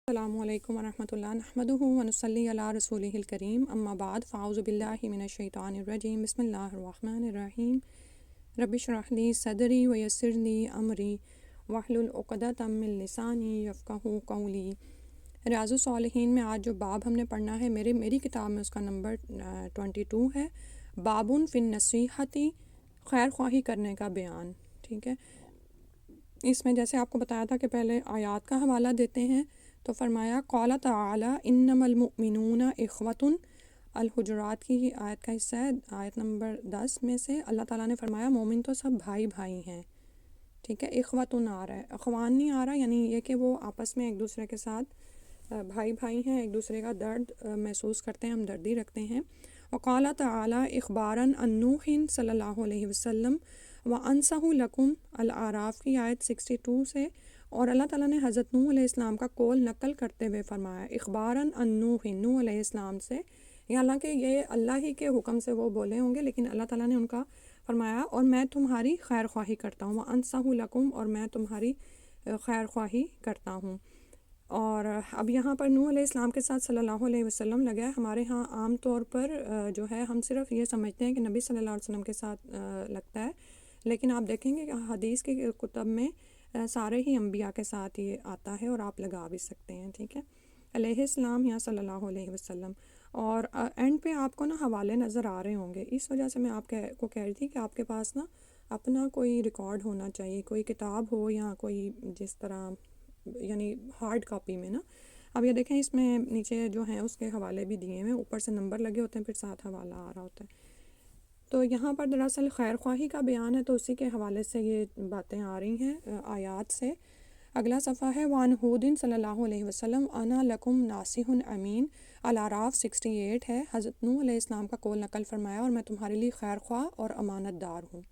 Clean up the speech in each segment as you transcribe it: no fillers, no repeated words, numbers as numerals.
السلام علیکم ورحمۃ اللہ نحمدہ ونصلی علی رسولہ الکریم اما بعد فاعوذ باللہ من الشیطان الرجیم بسم اللہ الرحمن الرحیم رب اشرح لی صدری ویسر لی امری واحلل عقدۃ من لسانی یفقہوا قولی۔ ریاض الصالحین میں آج جو باب ہم نے پڑھنا ہے میری کتاب میں اس کا نمبر 22 ہے، بابٌ فی النصیحۃ، خیر خواہی کرنے کا بیان۔ ٹھیک ہے، اس میں جیسے آپ کو بتایا تھا کہ پہلے آیات کا حوالہ دیتے ہیں، تو فرمایا قال تعالی انما المؤمنون اخوۃ، الحجرات کی آیت کا حصہ ہے، آیت نمبر 10 میں سے اللہ تعالیٰ نے فرمایا مومن تو سب بھائی بھائی ہیں۔ ٹھیک ہے، اخوتن آ رہا ہے، اخوان نہیں آ رہا، یعنی یہ کہ وہ آپس میں ایک دوسرے کے ساتھ بھائی بھائی ہیں، ایک دوسرے کا درد محسوس کرتے ہیں، ہمدردی رکھتے ہیں۔ وقال تعالی اخباراً عن نوح صلی اللہ علیہ وسلم وانصح لکم، الاعراف کی آیت 62 سے، اور اللہ تعالیٰ نے حضرت نوح علیہ السلام کا قول نقل کرتے ہوئے فرمایا اخباراً عن نوح، نوح علیہ السلام سے، حالانکہ یہ اللہ ہی کے حکم سے وہ بولے ہوں گے، لیکن اللہ تعالیٰ نے ان کا فرمایا اور میں تمہاری خیر خواہی کرتا ہوں، وانصح لکم، اور میں تمہاری خیر خواہی کرتا ہوں۔ اور اب یہاں پر نوح علیہ السلام کے ساتھ صلی اللہ علیہ وسلم لگا ہے۔ ہمارے ہاں عام طور پر جو ہے ہم صرف یہ سمجھتے ہیں کہ نبی صلی اللہ علیہ وسلم کے ساتھ لگتا ہے، لیکن آپ دیکھیں گے کہ حدیث کے کتب میں سارے ہی انبیاء کے ساتھ یہ آتا ہے اور آپ لگا بھی سکتے ہیں۔ ٹھیک ہے، علیہ السلام یا صلی اللہ علیہ وسلم، اور اینڈ پہ آپ کو نا حوالے نظر آ رہے ہوں گے، اس وجہ سے میں آپ کو کہہ رہی تھی کہ آپ کے پاس نا اپنا کوئی ریکارڈ ہونا چاہیے، کوئی کتاب ہو یا کوئی جس طرح یعنی ہارڈ کاپی میں نا۔ اب یہ دیکھیں اس میں نیچے جو ہیں اس کے حوالے بھی دیے ہوئے، اوپر سے نمبر لگے ہوتے ہیں، پھر ساتھ حوالہ آ رہا ہوتا ہے۔ تو یہاں پر دراصل خیر خواہی کا بیان ہے، تو اسی کے حوالے سے یہ باتیں آ رہی ہیں آیات سے۔ اگلا صفحہ ہے وعن ہود صلی اللہ علیہ وسلم انا لکم ناصح امین، الاعراف 68 ہے، حضرت نوح علیہ السلام کا قول نقل فرمایا اور میں تمہارے لیے خیر خواہ اور امانت دار ہوں۔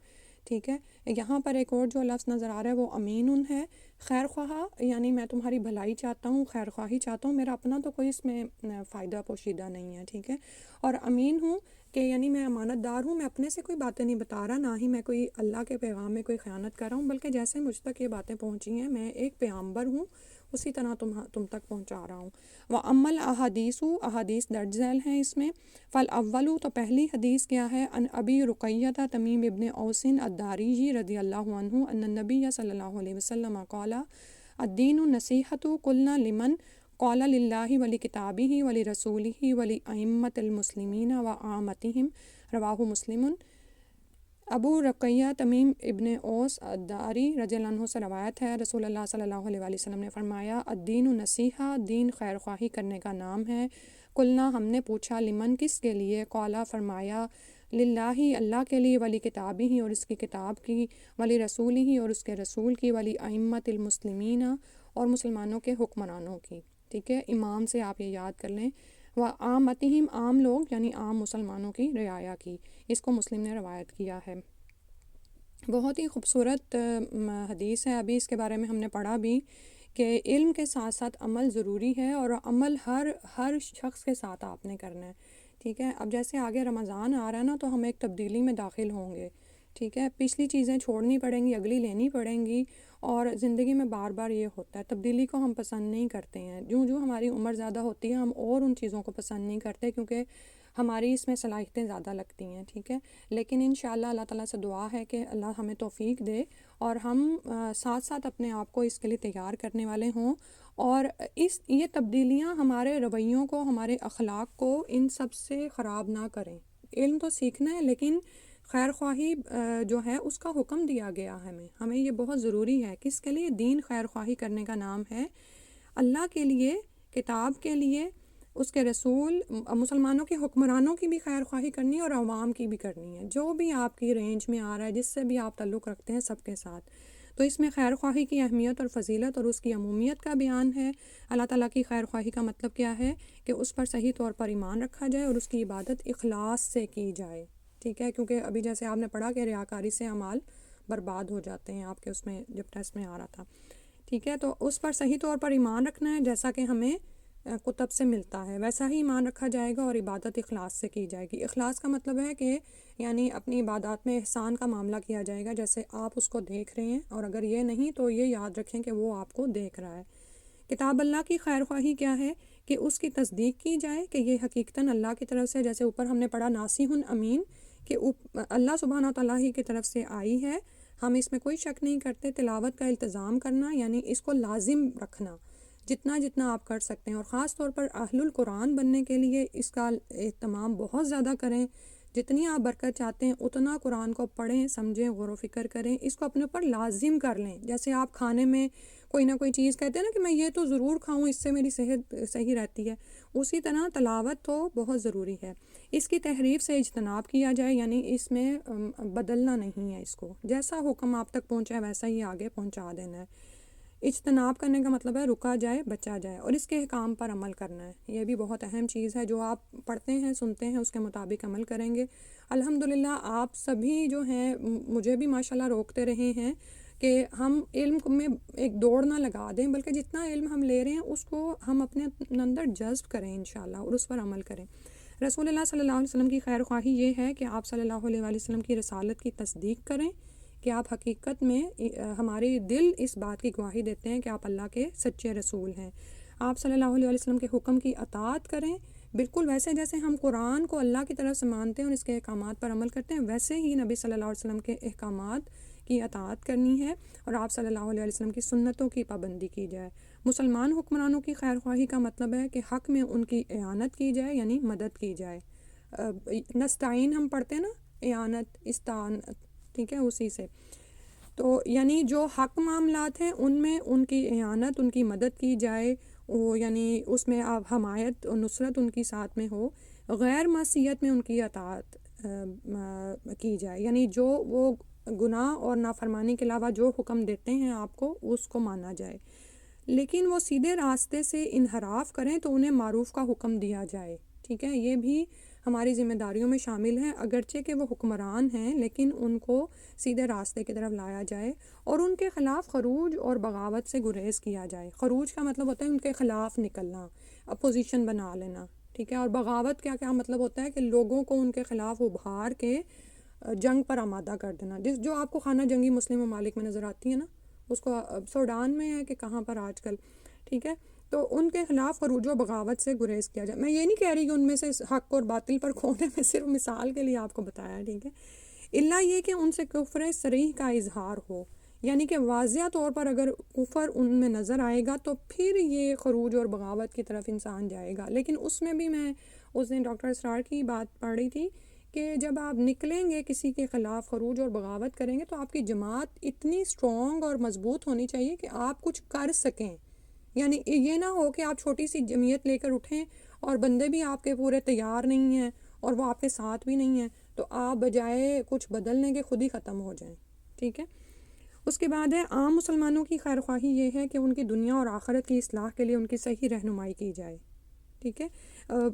ٹھیک ہے، یہاں پر ایک اور جو لفظ نظر آ رہا ہے وہ امین ہے، خیر خواہ یعنی میں تمہاری بھلائی چاہتا ہوں، خیر خواہی چاہتا ہوں، میرا اپنا تو کوئی اس میں فائدہ پوشیدہ نہیں ہے۔ ٹھیک ہے، اور امین ہوں کہ یعنی میں امانت دار ہوں، میں اپنے سے کوئی باتیں نہیں بتا رہا، نہ ہی میں کوئی اللہ کے پیغام میں کوئی خیانت کر رہا ہوں، بلکہ جیسے مجھ تک یہ باتیں پہنچی ہیں میں ایک پیغمبر ہوں، اسی طرح تم تک پہنچا رہا ہوں۔ وَأَمَّا الْأَحَادِيثُ، احادیث درج ذیل ہیں اس میں۔ فَالْأَوَّلُ، تو پہلی حدیث کیا ہے، عن ابی رقیہ تمیم ابن اوس الدارجی رضی اللہ عنہ ان النبی صلی اللہ علیہ وسلم قال الدین النصیحۃ قلنا لمن قال للہ ولکتابہ ولرسولہ ولأئمۃ المسلمین وعامتہم، رواہ مسلم۔ ابو رقیہ تمیم ابن اوس الداری رضی اللہ عنہ سے روایت ہے، رسول اللہ صلی اللہ علیہ وآلہ وسلم نے فرمایا الدین النصیحہ، دین خیر خواہی کرنے کا نام ہے۔ قلنا، ہم نے پوچھا، لمن، کس کے لیے؟ قالا، فرمایا، للہ، اللہ کے لیے، ولی کتابہ، اور اس کی کتاب کی، ولی رسولہ، اور اس کے رسول کی، ولی ائمۃ المسلمین، اور مسلمانوں کے حکمرانوں کی۔ ٹھیک ہے، امام سے آپ یہ یاد کر لیں، وعامتہم، عام لوگ یعنی عام مسلمانوں کی رعایا کی۔ اس کو مسلم نے روایت کیا ہے۔ بہت ہی خوبصورت حدیث ہے، ابھی اس کے بارے میں ہم نے پڑھا بھی کہ علم کے ساتھ ساتھ عمل ضروری ہے، اور عمل ہر شخص کے ساتھ آپ نے کرنا ہے۔ ٹھیک ہے، اب جیسے آگے رمضان آ رہا ہے نا، تو ہم ایک تبدیلی میں داخل ہوں گے۔ ٹھیک ہے، پچھلی چیزیں چھوڑنی پڑیں گی، اگلی لینی پڑیں گی، اور زندگی میں بار بار یہ ہوتا ہے، تبدیلی کو ہم پسند نہیں کرتے ہیں۔ جو ہماری عمر زیادہ ہوتی ہے ہم اور ان چیزوں کو پسند نہیں کرتے، کیونکہ ہماری اس میں صلاحیتیں زیادہ لگتی ہیں۔ ٹھیک ہے، لیکن انشاءاللہ اللہ تعالیٰ سے دعا ہے کہ اللہ ہمیں توفیق دے اور ہم ساتھ ساتھ اپنے آپ کو اس کے لیے تیار کرنے والے ہوں، اور یہ تبدیلیاں ہمارے رویوں کو، ہمارے اخلاق کو ان سب سے خراب نہ کریں۔ علم تو سیکھنا ہے، لیکن خیر خواہی جو ہے اس کا حکم دیا گیا ہے ہمیں یہ بہت ضروری ہے۔ کس کے لیے؟ دین خیر خواہی کرنے کا نام ہے، اللہ کے لیے، کتاب کے لیے، اس کے رسول، مسلمانوں کے حکمرانوں کی بھی خیر خواہی کرنی ہے اور عوام کی بھی کرنی ہے، جو بھی آپ کی رینج میں آ رہا ہے، جس سے بھی آپ تعلق رکھتے ہیں، سب کے ساتھ۔ تو اس میں خیر خواہی کی اہمیت اور فضیلت اور اس کی عمومیت کا بیان ہے۔ اللہ تعالیٰ کی خیر خواہی کا مطلب کیا ہے کہ اس پر صحیح طور پر ایمان رکھا جائے اور اس کی عبادت اخلاص سے کی جائے۔ ٹھیک ہے، کیونکہ ابھی جیسے آپ نے پڑھا کہ ریاکاری سے اعمال برباد ہو جاتے ہیں، آپ کے اس میں جب ٹیسٹ میں آ رہا تھا۔ ٹھیک ہے، تو اس پر صحیح طور پر ایمان رکھنا ہے، جیسا کہ ہمیں کتب سے ملتا ہے ویسا ہی ایمان رکھا جائے گا، اور عبادت اخلاص سے کی جائے گی۔ اخلاص کا مطلب ہے کہ یعنی اپنی عبادات میں احسان کا معاملہ کیا جائے گا، جیسے آپ اس کو دیکھ رہے ہیں، اور اگر یہ نہیں تو یہ یاد رکھیں کہ وہ آپ کو دیکھ رہا ہے، کتاب اللہ کی خیر خواہی کیا ہے کہ اس کی تصدیق کی جائے کہ یہ حقیقتاً اللہ کی طرف سے، جیسے اوپر ہم نے پڑھا ناسخ امین، کہ اللہ سبحانہ تعالیٰ ہی کی طرف سے آئی ہے، ہم اس میں کوئی شک نہیں کرتے۔ تلاوت کا التزام کرنا یعنی اس کو لازم رکھنا جتنا جتنا آپ کر سکتے ہیں، اور خاص طور پر اہل القرآن بننے کے لیے اس کا اہتمام بہت زیادہ کریں۔ جتنی آپ برکت چاہتے ہیں اتنا قرآن کو پڑھیں، سمجھیں، غور و فکر کریں، اس کو اپنے اوپر لازم کر لیں۔ جیسے آپ کھانے میں کوئی نہ کوئی چیز کہتے ہیں نا کہ میں یہ تو ضرور کھاؤں، اس سے میری صحت صحیح رہتی ہے، اسی طرح تلاوت تو بہت ضروری ہے۔ اس کی تحریف سے اجتناب کیا جائے، یعنی اس میں بدلنا نہیں ہے، اس کو جیسا حکم آپ تک پہنچا ہے ویسا ہی آگے پہنچا دینا ہے۔ اجتناب کرنے کا مطلب ہے رکا جائے، بچا جائے، اور اس کے احکام پر عمل کرنا ہے۔ یہ بھی بہت اہم چیز ہے، جو آپ پڑھتے ہیں سنتے ہیں اس کے مطابق عمل کریں گے۔ الحمدللہ آپ سبھی جو ہیں مجھے بھی ماشاءاللہ روکتے رہے ہیں کہ ہم علم میں ایک دوڑ نہ لگا دیں، بلکہ جتنا علم ہم لے رہے ہیں اس کو ہم اپنے اندر جذب کریں انشاءاللہ، اور اس پر عمل کریں۔ رسول اللہ صلی اللہ علیہ وسلم کی خیر خواہی یہ ہے کہ آپ صلی اللہ علیہ وسلم کی رسالت کی تصدیق کریں، کہ آپ حقیقت میں ہمارے دل اس بات کی گواہی دیتے ہیں کہ آپ اللہ کے سچے رسول ہیں۔ آپ صلی اللہ علیہ وسلم کے حکم کی اطاعت کریں، بالکل ویسے جیسے ہم قرآن کو اللہ کی طرف سے مانتے ہیں اور اس کے احکامات پر عمل کرتے ہیں، ویسے ہی نبی صلی اللہ علیہ وسلم کے احکامات کی اطاعت کرنی ہے، اور آپ صلی اللہ علیہ وسلم کی سنتوں کی پابندی کی جائے۔ مسلمان حکمرانوں کی خیر خواہی کا مطلب ہے کہ حق میں ان کی اعانت کی جائے، یعنی مدد کی جائے۔ نستعین ہم پڑھتے ہیں نا، اعانت، استعانت، ٹھیک ہے، اسی سے تو یعنی جو حق معاملات ہیں ان میں ان کی اعانت، ان کی مدد کی جائے، وہ یعنی اس میں آپ حمایت اور نصرت ان کی ساتھ میں ہو۔ غیر معصیت میں ان کی اطاعت کی جائے، یعنی جو وہ گناہ اور نافرمانی کے علاوہ جو حکم دیتے ہیں آپ کو اس کو مانا جائے، لیکن وہ سیدھے راستے سے انحراف کریں تو انہیں معروف کا حکم دیا جائے، ٹھیک ہے۔ یہ بھی ہماری ذمہ داریوں میں شامل ہے، اگرچہ کہ وہ حکمران ہیں لیکن ان کو سیدھے راستے کی طرف لایا جائے، اور ان کے خلاف خروج اور بغاوت سے گریز کیا جائے۔ خروج کا مطلب ہوتا ہے ان کے خلاف نکلنا، اپوزیشن بنا لینا، ٹھیک ہے، اور بغاوت کیا مطلب ہوتا ہے کہ لوگوں کو ان کے خلاف ابھار کے جنگ پر آمادہ کر دینا، جو آپ کو خانہ جنگی مسلم ممالک میں نظر آتی ہے نا، اس کو سوڈان میں ہے کہ کہاں پر آج کل، ٹھیک ہے، تو ان کے خلاف خروج و بغاوت سے گریز کیا جائے۔ میں یہ نہیں کہہ رہی کہ ان میں سے حق اور باطل پر کھونے میں، صرف مثال کے لیے آپ کو بتایا، ٹھیک ہے، الا یہ کہ ان سے کفر صریح کا اظہار ہو، یعنی کہ واضح طور پر اگر کفر ان میں نظر آئے گا تو پھر یہ خروج اور بغاوت کی طرف انسان جائے گا۔ لیکن اس میں بھی میں اس دن ڈاکٹر اسرار کی بات پڑھ رہی تھی کہ جب آپ نکلیں گے کسی کے خلاف خروج اور بغاوت کریں گے تو آپ کی جماعت اتنی سٹرونگ اور مضبوط ہونی چاہیے کہ آپ کچھ کر سکیں، یعنی یہ نہ ہو کہ آپ چھوٹی سی جمعیت لے کر اٹھیں اور بندے بھی آپ کے پورے تیار نہیں ہیں اور وہ آپ کے ساتھ بھی نہیں ہیں، تو آپ بجائے کچھ بدلنے کے خود ہی ختم ہو جائیں، ٹھیک ہے۔ اس کے بعد ہے عام مسلمانوں کی خیر خواہی یہ ہے کہ ان کی دنیا اور آخرت کی اصلاح کے لیے ان کی صحیح رہنمائی کی جائے، ٹھیک ہے،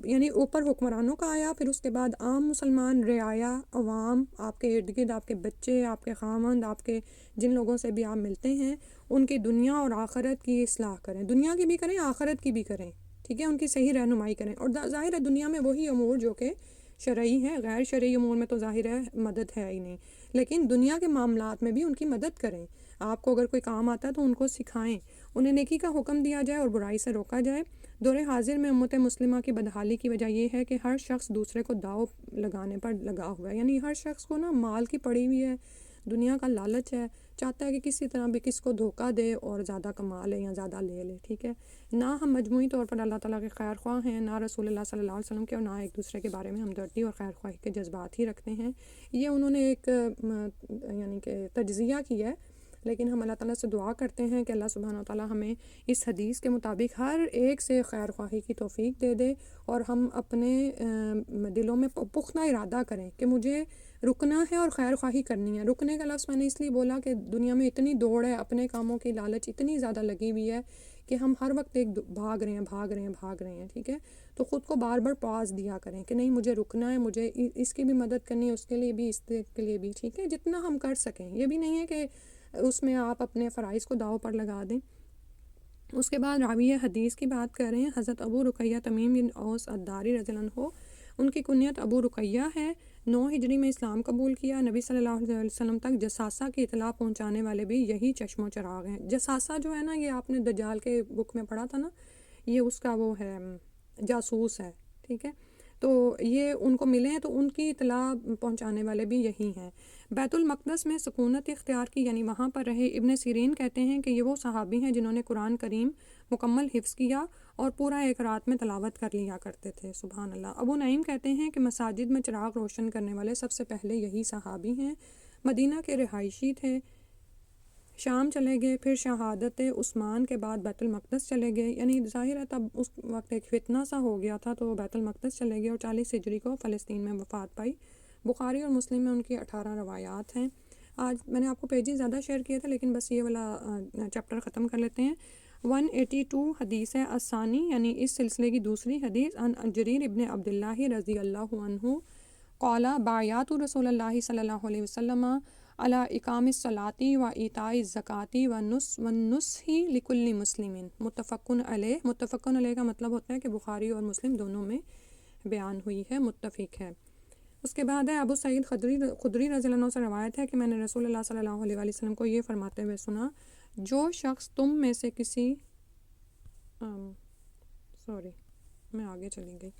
یعنی اوپر حکمرانوں کا آیا، پھر اس کے بعد عام مسلمان، رعایا، عوام، آپ کے ارد گرد آپ کے بچے، آپ کے خامند، آپ کے جن لوگوں سے بھی آپ ملتے ہیں، ان کی دنیا اور آخرت کی اصلاح کریں، دنیا کی بھی کریں، آخرت کی بھی کریں، ٹھیک ہے، ان کی صحیح رہنمائی کریں، اور ظاہر ہے دنیا میں وہی امور جو کہ شرعی ہیں، غیر شرعی امور میں تو ظاہر ہے مدد ہے ہی نہیں، لیکن دنیا کے معاملات میں بھی ان کی مدد کریں۔ آپ کو اگر کوئی کام آتا ہے تو ان کو سکھائیں، انہیں نیکی کا حکم دیا جائے اور برائی سے روکا جائے۔ دور حاضر میں امت مسلمہ کی بدحالی کی وجہ یہ ہے کہ ہر شخص دوسرے کو داؤ لگانے پر لگا ہوا ہے، یعنی ہر شخص کو نا مال کی پڑی ہوئی ہے، دنیا کا لالچ ہے، چاہتا ہے کہ کسی طرح بھی کس کو دھوکہ دے اور زیادہ کما لے یا زیادہ لے لے، ٹھیک ہے۔ نہ ہم مجموعی طور پر اللہ تعالیٰ کے خیر خواہ ہیں، نہ رسول اللہ صلی اللہ علیہ وسلم کے، اور نہ ایک دوسرے کے بارے میں ہمدردی اور خیر خواہی کے جذبات ہی رکھتے ہیں۔ یہ انہوں نے ایک یعنی کہ تجزیہ کیا ہے، لیکن ہم اللہ تعالیٰ سے دعا کرتے ہیں کہ اللہ سبحانہ و تعالیٰ ہمیں اس حدیث کے مطابق ہر ایک سے خیر خواہی کی توفیق دے دے، اور ہم اپنے دلوں میں پختہ ارادہ کریں کہ مجھے رکنا ہے اور خیر خواہی کرنی ہے۔ رکنے کا لفظ میں نے اس لیے بولا کہ دنیا میں اتنی دوڑ ہے، اپنے کاموں کی لالچ اتنی زیادہ لگی ہوئی ہے کہ ہم ہر وقت ایک بھاگ رہے ہیں، ٹھیک ہے، تو خود کو بار بار پاز دیا کریں کہ نہیں مجھے رکنا ہے، مجھے اس کی بھی مدد کرنی ہے، اس کے لیے بھی، اس کے لیے بھی، ٹھیک ہے، جتنا ہم کر سکیں۔ یہ بھی نہیں ہے کہ اس میں آپ اپنے فرائض کو داؤ پر لگا دیں۔ اس کے بعد راوی حدیث کی بات کر رہے ہیں، حضرت ابو رقیہ تمیم بن اوس الداری رضی اللہ عنہ، ان کی کنیت ابو رقیہ ہے، 9 ہجری میں اسلام قبول کیا۔ نبی صلی اللہ علیہ وسلم تک جساسہ کی اطلاع پہنچانے والے بھی یہی چشم و چراغ ہیں۔ جساسہ جو ہے نا، یہ آپ نے دجال کے بک میں پڑھا تھا نا، یہ اس کا وہ ہے، جاسوس ہے، ٹھیک ہے، تو یہ ان کو ملے ہیں تو ان کی اطلاع پہنچانے والے بھی یہی ہیں۔ بیت المقدس میں سکونت اختیار کی، یعنی وہاں پر رہے۔ ابن سیرین کہتے ہیں کہ یہ وہ صحابی ہیں جنہوں نے قرآن کریم مکمل حفظ کیا اور پورا ایک رات میں تلاوت کر لیا کرتے تھے، سبحان اللہ۔ ابو نعیم کہتے ہیں کہ مساجد میں چراغ روشن کرنے والے سب سے پہلے یہی صحابی ہیں۔ مدینہ کے رہائشی تھے، شام چلے گئے، پھر شہادت عثمان کے بعد بیت المقدس چلے گئے، یعنی ظاہر ہے تب اس وقت ایک فتنہ سا ہو گیا تھا تو بیت المقدس چلے گئے، اور 40 ہجری کو فلسطین میں وفات پائی۔ بخاری اور مسلم میں ان کی 18 روایات ہیں۔ آج میں نے آپ کو پیجز زیادہ شیئر کیے تھے، لیکن بس یہ والا چیپٹر ختم کر لیتے ہیں۔ 182 حدیث ہے الثانی، یعنی اس سلسلے کی دوسری حدیث، عن جریر ابن عبداللہ رضی اللہ عنہ قال بایعت رسول اللہ صلی اللہ علیہ وسلم علی اقام الصلاۃ و ایتاء الزکوٰۃ والنصح لکل مسلم، متفق علیہ۔ متفق علیہ کا مطلب ہوتا ہے کہ بخاری اور مسلم دونوں میں بیان ہوئی ہے، متفق ہے۔ اس کے بعد ہے ابو سعید خدری رضی اللہ عنہ سے روایت ہے کہ میں نے رسول اللہ صلی اللہ علیہ وآلہ وسلم کو یہ فرماتے ہوئے سنا، جو شخص تم میں سے کسی میں آگے چلی گئی۔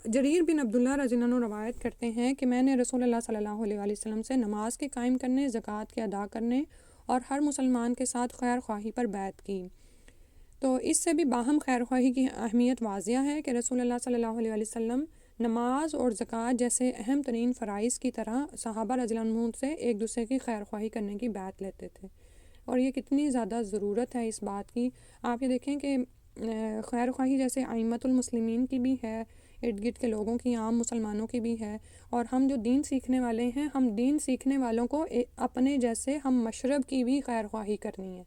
جریر بن عبداللہ رضی اللہ عنہ روایت کرتے ہیں کہ میں نے رسول اللہ صلی اللہ علیہ وآلہ وسلم سے نماز کے قائم کرنے، زکوٰۃ کے ادا کرنے اور ہر مسلمان کے ساتھ خیر خواہی پر بیعت کی۔ تو اس سے بھی باہم خیر خواہی کی اہمیت واضح ہے کہ رسول اللہ صلی اللہ علیہ وآلہ وسلم نماز اور زکوٰۃ جیسے اہم ترین فرائض کی طرح صحابہ رضی اللہ عنہ سے ایک دوسرے کی خیر خواہی کرنے کی بیعت لیتے تھے، اور یہ کتنی زیادہ ضرورت ہے اس بات کی۔ آپ یہ دیکھیں کہ خیر خواہی جیسے ائمۃ المسلمین کی بھی ہے، ارد گرد کے لوگوں کی، عام مسلمانوں کی بھی ہے، اور ہم جو دین سیکھنے والے ہیں، ہم دین سیکھنے والوں کو اپنے جیسے ہم مشرب کی بھی خیر خواہی کرنی ہے،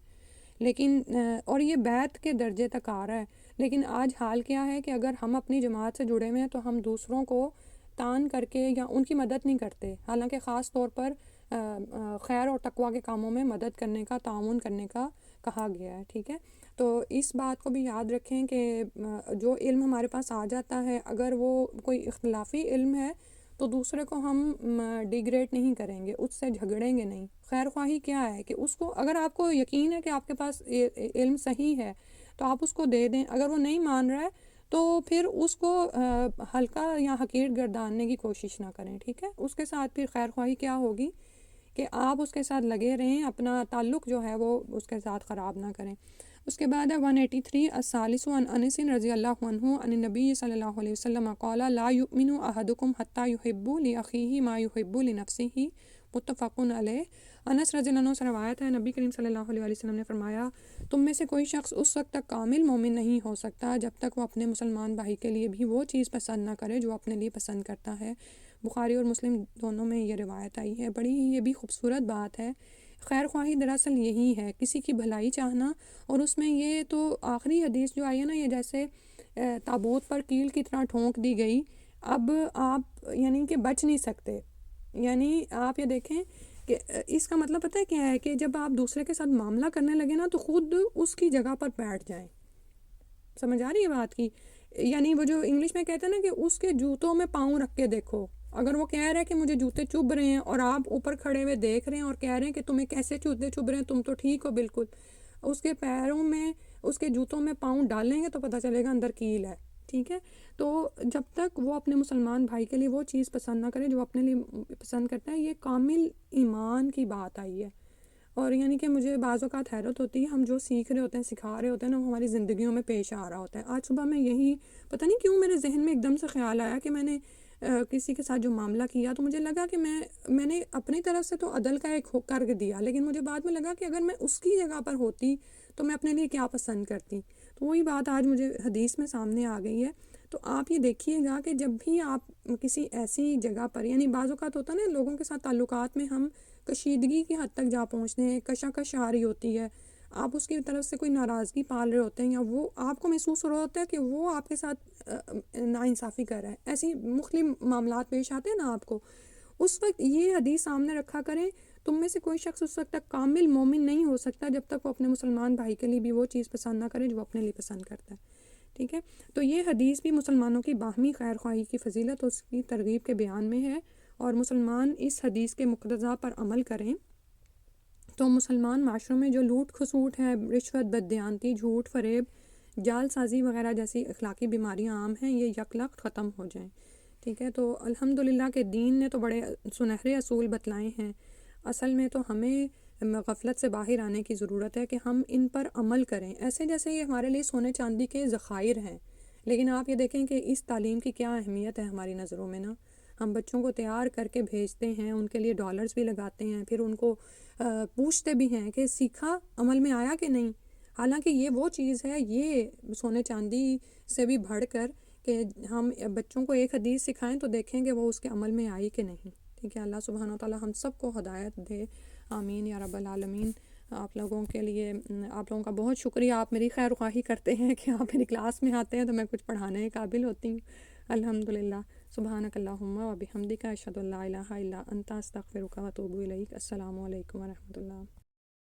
لیکن اور یہ بیعت کے درجے تک آ رہا ہے۔ لیکن آج حال کیا ہے کہ اگر ہم اپنی جماعت سے جڑے ہوئے ہیں تو ہم دوسروں کو تان کر کے یا ان کی مدد نہیں کرتے، حالانکہ خاص طور پر خیر اور تقویٰ کے کاموں میں مدد کرنے کا، تعاون کرنے کا کہا گیا ہے، ٹھیک ہے۔ تو اس بات کو بھی یاد رکھیں کہ جو علم ہمارے پاس آ جاتا ہے، اگر وہ کوئی اختلافی علم ہے تو دوسرے کو ہم ڈیگریڈ نہیں کریں گے، اس سے جھگڑیں گے نہیں۔ خیر خواہی کیا ہے کہ اس کو، اگر آپ کو یقین ہے کہ آپ کے پاس علم صحیح ہے تو آپ اس کو دے دیں، اگر وہ نہیں مان رہا ہے تو پھر اس کو ہلکا یا حقیر گرداننے کی کوشش نہ کریں، ٹھیک ہے۔ اس کے ساتھ پھر خیر خواہی کیا ہوگی کہ آپ اس کے ساتھ لگے رہیں، اپنا تعلق جو ہے وہ اس کے ساتھ خراب نہ کریں۔ اس کے بعد ہے 183 الثالث عن انس رضی اللہ عنہ عن النبی صلی اللہ علیہ وسلم قال لا یؤمن احدکم حتی یحب لاخیہ ما یحب لنفسہ، متفق علیہ۔ انس رضی اللہ عنہ سے روایت ہے، نبی کریم صلی اللہ علیہ وسلم نے فرمایا، تم میں سے کوئی شخص اس وقت تک کامل مومن نہیں ہو سکتا جب تک وہ اپنے مسلمان بھائی کے لیے بھی وہ چیز پسند نہ کرے جو اپنے لیے پسند کرتا ہے۔ بخاری اور مسلم دونوں میں یہ روایت آئی ہے۔ بڑی یہ بھی خوبصورت بات ہے۔ خیر خواہی دراصل یہی ہے، کسی کی بھلائی چاہنا، اور اس میں یہ تو آخری حدیث جو آئی ہے نا، یہ جیسے تابوت پر کیل کی طرح ٹھونک دی گئی، اب آپ یعنی کہ بچ نہیں سکتے۔ یعنی آپ یہ دیکھیں کہ اس کا مطلب پتہ ہے کیا ہے، کہ جب آپ دوسرے کے ساتھ معاملہ کرنے لگے نا تو خود اس کی جگہ پر بیٹھ جائیں۔ سمجھ آ رہی ہے بات کی؟ یعنی وہ جو انگلش میں کہتے ہیں نا کہ اس کے جوتوں میں پاؤں رکھ کے دیکھو، اگر وہ کہہ رہا ہے کہ مجھے جوتے چبھ رہے ہیں اور آپ اوپر کھڑے ہوئے دیکھ رہے ہیں اور کہہ رہے ہیں کہ تمہیں کیسے جوتے چبھ رہے ہیں، تم تو ٹھیک ہو بالکل، اس کے پیروں میں، اس کے جوتوں میں پاؤں ڈالیں گے تو پتہ چلے گا اندر کیل ہے، ٹھیک ہے۔ تو جب تک وہ اپنے مسلمان بھائی کے لیے وہ چیز پسند نہ کرے جو اپنے لیے پسند کرتا ہے، یہ کامل ایمان کی بات آئی ہے۔ اور یعنی کہ مجھے بعض اوقات حیرت ہوتی ہے، ہم جو سیکھ رہے ہوتے ہیں، سکھا رہے ہوتے ہیں نا، وہ ہماری زندگیوں میں پیش آ رہا ہوتا ہے۔ آج صبح میں یہی پتہ نہیں کیوں میرے ذہن میں ایک دم سے خیال آیا کہ میں نے کسی کے ساتھ جو معاملہ کیا تو مجھے لگا کہ میں نے اپنی طرف سے تو عدل کا ایک کر دیا، لیکن مجھے بعد میں لگا کہ اگر میں اس کی جگہ پر ہوتی تو میں اپنے لیے کیا پسند کرتی۔ تو وہی بات آج مجھے حدیث میں سامنے آ گئی ہے۔ تو آپ یہ دیکھیے گا کہ جب بھی آپ کسی ایسی جگہ پر، یعنی بعض اوقات ہوتا ہے نا لوگوں کے ساتھ تعلقات میں ہم کشیدگی کی حد تک جا پہنچتے ہیں، کشاکش آ رہی ہوتی ہے، آپ اس کی طرف سے کوئی ناراضگی پال رہے ہوتے ہیں، یا وہ آپ کو محسوس ہو رہا ہوتا ہے کہ وہ آپ کے ساتھ ناانصافی کر رہا ہے، ایسی مختلف معاملات پیش آتے ہیں نا آپ کو، اس وقت یہ حدیث سامنے رکھا کریں، تم میں سے کوئی شخص اس وقت تک کامل مومن نہیں ہو سکتا جب تک وہ اپنے مسلمان بھائی کے لیے بھی وہ چیز پسند نہ کرے جو اپنے لیے پسند کرتا ہے۔ ٹھیک ہے، تو یہ حدیث بھی مسلمانوں کی باہمی خیر خواہی کی فضیلت اس کی ترغیب کے بیان میں ہے، اور مسلمان اس حدیث کے مقتضا پر عمل کریں تو مسلمان معاشروں میں جو لوٹ کھسوٹ ہے، رشوت، بددیانتی، جھوٹ، فریب، جال سازی وغیرہ جیسی اخلاقی بیماریاں عام ہیں، یہ یکلخت ختم ہو جائیں۔ ٹھیک ہے، تو الحمدللہ کہ دین نے تو بڑے سنہرے اصول بتلائے ہیں، اصل میں تو ہمیں غفلت سے باہر آنے کی ضرورت ہے کہ ہم ان پر عمل کریں، ایسے جیسے یہ ہمارے لیے سونے چاندی کے ذخائر ہیں، لیکن آپ یہ دیکھیں کہ اس تعلیم کی کیا اہمیت ہے ہماری نظروں میں نا۔ ہم بچوں کو تیار کر کے بھیجتے ہیں، ان کے لیے ڈالرز بھی لگاتے ہیں، پھر ان کو پوچھتے بھی ہیں کہ سیکھا، عمل میں آیا کہ نہیں، حالانکہ یہ وہ چیز ہے، یہ سونے چاندی سے بھی بڑھ کر کہ ہم بچوں کو ایک حدیث سکھائیں تو دیکھیں کہ وہ اس کے عمل میں آئی کہ نہیں۔ ٹھیک ہے، اللہ سبحانہ وتعالی ہم سب کو ہدایت دے، آمین یا رب العالمین۔ آپ لوگوں کے لیے آپ لوگوں کا بہت شکریہ، آپ میری خیر خواہی کرتے ہیں کہ آپ میری کلاس میں آتے ہیں تو میں کچھ پڑھانے کے قابل ہوتی ہوں، الحمدللہ۔ سبحانک اللہم و بحمدک، اشہد ان لا الہ الا انت، استغفرک و اتوب الیک۔ السلام علیکم ورحمۃ اللہ۔